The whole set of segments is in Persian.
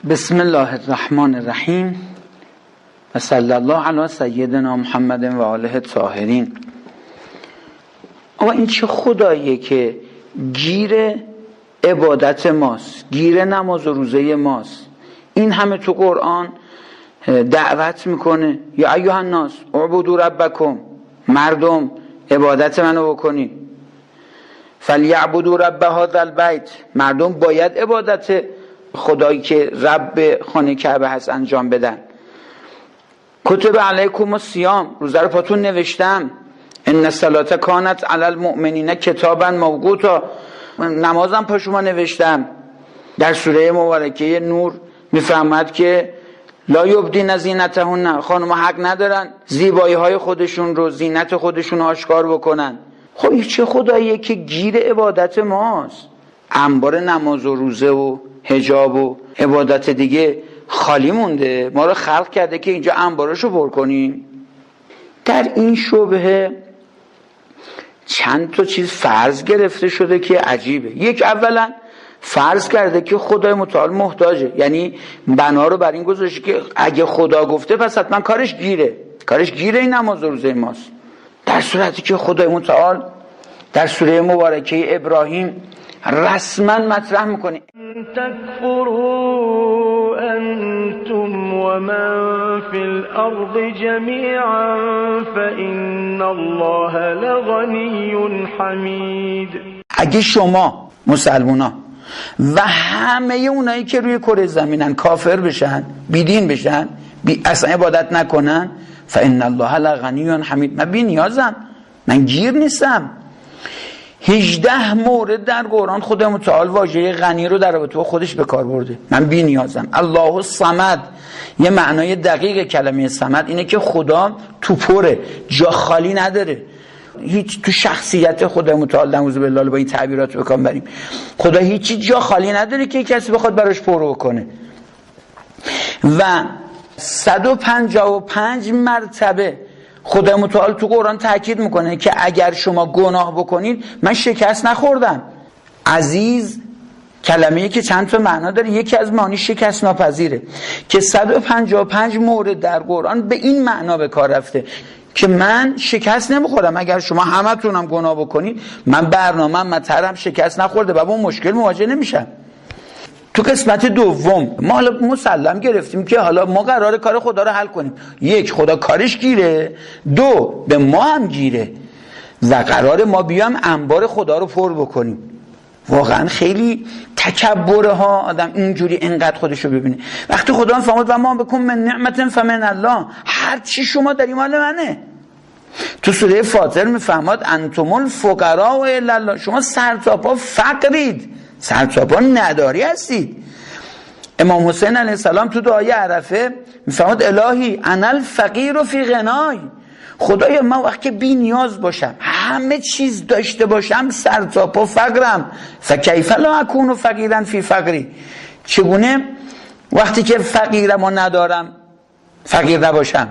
بسم الله الرحمن الرحیم و صلی الله علی سیدنا محمد و آله الطاهرین. آقا این چه خداییه که گیر عبادت ماست، گیر نماز و روزه ماست؟ این همه تو قرآن دعوت میکنه یا ایها الناس اعبدوا ربکم، مردم عبادت منو بکنید. فلیعبدوا رب هذا البیت، مردم باید عبادت خدایی که رب خانه کعبه هست انجام بدن. کتب علیکم الصیام، روزه رو پاتون نوشتم. ان الصلاة کانت علی المؤمنین کتابا موقوتا، نمازم پا شما نوشتم. در سوره مبارکه نور میفرماد که لا یبدین زینتهن، خانم‌ها حق ندارن زیبایی های خودشون رو، زینت خودشون رو آشکار بکنن. خب این چه خداییه که گیر عبادت ماست؟ انبار نماز و روزه و حجاب و عبادت دیگه خالی مونده، ما رو خلق کرده که اینجا انبارشو پر کنیم. در این شبهه چند تا چیز فرض گرفته شده که عجیبه. یک، اولا فرض کرده که خدای متعال محتاجه، یعنی بنا رو بر این گذاشته که اگه خدا گفته پس حتما کارش گیره این نماز و روزه ماست، در صورتی که خدای متعال در سوره مبارکه ابراهیم رسما مطرح میکنه تکفروا انتم ومن فی الارض جمیعا فإن الله لغنی حمید. اگه شما مسلمونا و همه اونایی که روی کره زمینن کافر بشن، بیدین بشن، اصلا عبادت نکنن، فإن الله لغنی حمید، من بی نیازم، من گیر نیستم. 18 مورد در قرآن خدا متعال واژه غنی رو در رابطه با خودش به کار برده. من بی نیازم. الله الصمد، یه معنای دقیق کلمه صمد اینه که خدا تو پره، جا خالی نداره. هیچ تو شخصیت خدا متعال نعوذ بالله با این تعبیرات بکن بریم، خدا هیچی جا خالی نداره که کسی بخواد براش پر کنه. و 155 مرتبه خدا متعال تو قرآن تاکید میکنه که اگر شما گناه بکنید من شکست نخوردم. عزیز کلمه‌ای که چند تا معنا داره، یکی از معانی شکست ناپذیره که 155 مورد در قرآن به این معنا به کار رفته که من شکست نمیخورم. اگر شما همتونم گناه بکنید من برنامه‌ام مطرحم شکست نخورده و با اون مشکل مواجه نمیشم. تو قسمت دوم ما حالا مسلم گرفتیم که حالا ما قراره کار خدا رو حل کنیم. یک، خدا کارش گیره، دو، به ما هم گیره و قراره ما بیام انبار خدا رو پر بکنیم. واقعا خیلی تکبره ها آدم اینجوری انقدر خودشو ببینه. وقتی خدا فرمود و ما بکن من نعمت فمن الله، هر چی شما داری مال منه. تو سوره فاطر میفرماد انتم الفقراء الی الله، شما سرتاپا فقرید، سرتاپا نداری هستید. امام حسین علیه السلام تو دعای عرفه میفرماد الهی انا الفقیر فی غنای، خدایا من وقتی بی نیاز باشم، همه چیز داشته باشم، سرتاپا فقرم، فکیف لا اکون فقیرا فی فقری، چگونه وقتی که فقیرم و ندارم فقیر نباشم.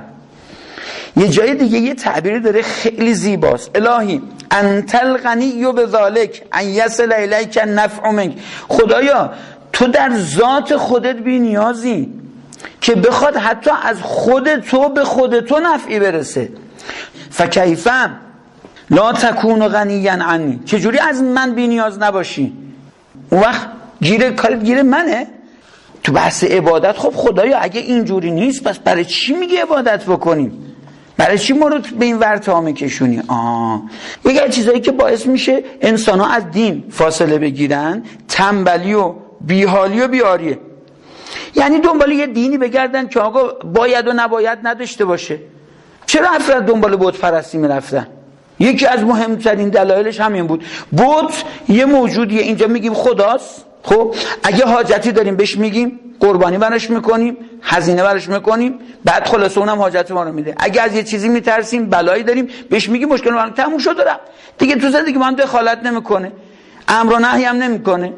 یه جای دیگه یه تعبیری داره خیلی زیباست، الهی انت الغنی بذالک ان یصل الیک النفع منک، خدایا تو در ذات خودت بی نیازی که بخواد حتی از خود تو به خود تو نفعی برسه. فکیف لا تکون غنیا عنی، چجوری از من بی نیاز نباشی؟ اون وقت کارت گیر منه. تو بحث عبادت خب خدایا اگه اینجوری نیست پس برای چی میگه عبادت بکنیم؟ برای چی ما رو به این ورطه میکشونی؟ یکی از چیزایی که باعث میشه انسان ها از دین فاصله بگیرن تنبلی و بیحالی و بیاریه. یعنی دنبال یه دینی بگردن که آقا باید و نباید نداشته باشه. چرا افراد دنبال بت پرستی میرفتن؟ یکی از مهمترین دلایلش همین بود. بت یه موجودیه، اینجا میگیم خداست، خب اگه حاجتی داریم بهش میگیم، قربانی براش میکنیم، هزینه براش میکنیم، بعد خلاص اونم حاجت ما رو میده. اگه از یه چیزی میترسیم، بلایی داریم، بهش میگیم مشکل ما تموم شد رفت دیگه. تو زندگی ما هم دخالت نمیکنه، امر و نهی هم نمیکنه.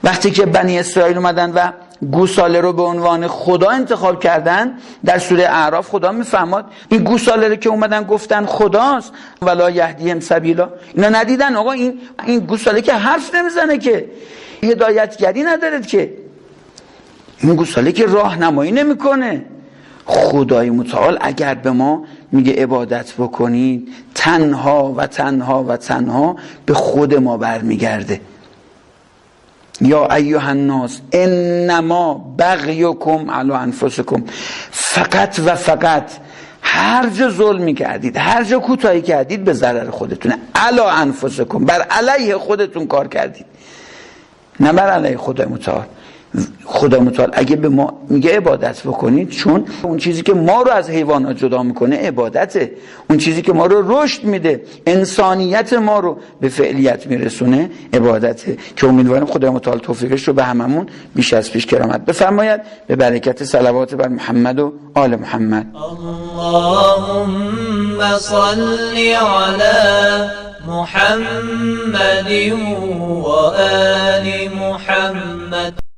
وقتی که بنی اسرائیل اومدن و گوساله رو به عنوان خدا انتخاب کردن، در سوره اعراف خدا میفرماد این گوساله رو که اومدن گفتن خداست ولا یهدیهم سبیلا، اینا ندیدن آقا این گوساله که حرف نمیزنه، که هدایتگری نداره، که این گوساله که راهنمایی نمیکنه. خدای متعال اگر به ما میگه عبادت بکنید، تنها و تنها و تنها به خود ما برمیگرده. یا ایها الناس انما بغیکم علی انفسکم، فقط و فقط هر جا ظلمی کردید، هر جا کوتاهی کردید به ضرر خودتونه. علی انفسکم، بر علیه خودتون کار کردید، نه بر علیه خدای متعال. خدا متعال اگه به ما میگه عبادت بکنید، چون اون چیزی که ما رو از حیوانات جدا میکنه عبادته، اون چیزی که ما رو رشد میده، انسانیت ما رو به فعلیت میرسونه عبادته، که امیدواریم خدا متعال توفیقش رو به هممون بیش از پیش کرامت بفرماید. به برکت صلوات بر محمد و آل محمد. اللهم صل علی محمد و آل محمد.